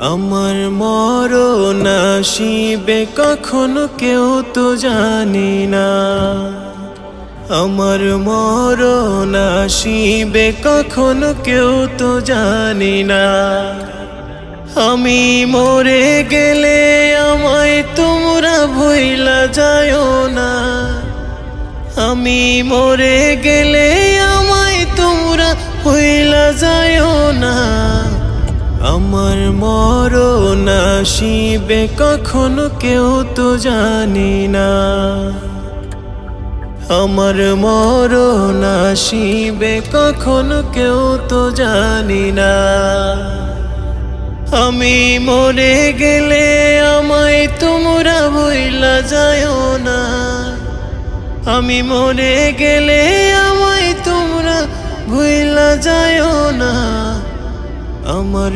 আমার মরণ আসিবে কখনো কেউ তো জানি না, আমার মরণ আসিবে কখনো কেউ তো জানি না। আমি মরে গেলে আমায় তোমরা ভুইলা যায়ও না, আমি মরে গেলে আমায় তোমরা ভুইলা যায়ও না। আমার মরণ আসিবে কখনো কেউ তো জানি না, আমার মরণ আসিবে কখনো কেউ তো জানি না। আমি মরে গেলে আমায় তোমরা ভুইলা যায়ও না, আমি মরে গেলে আমায় তোমরা ভুইলা যায়ও না। আমার